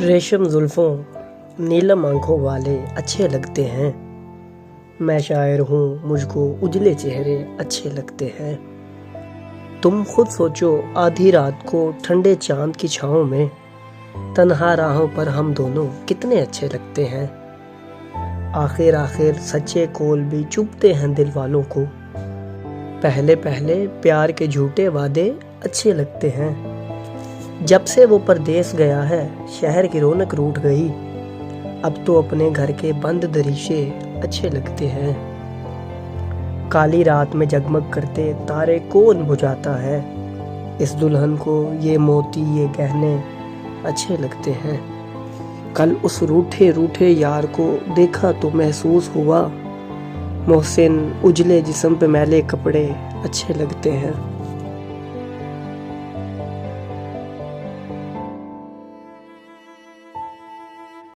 रेशम जुल्फों, नीलम आंखों वाले अच्छे लगते हैं। मैं शायर हूँ, मुझको उजले चेहरे अच्छे लगते हैं। तुम खुद सोचो, आधी रात को ठंडे चांद की छाँव में तन्हा राहों पर हम दोनों कितने अच्छे लगते हैं। आखिर सच्चे कोल भी चुभते हैं दिल वालों को। पहले पहले प्यार के झूठे वादे अच्छे लगते हैं। जब से वो परदेस गया है, शहर की रौनक रूठ गई। अब तो अपने घर के बंद दरीचे अच्छे लगते हैं। काली रात में जगमग करते तारे कौन बुझाता है। इस दुल्हन को ये मोती ये गहने अच्छे लगते हैं। कल उस रूठे रूठे यार को देखा तो महसूस हुआ, मोहसिन उजले जिस्म पे मैले कपड़े अच्छे लगते हैं।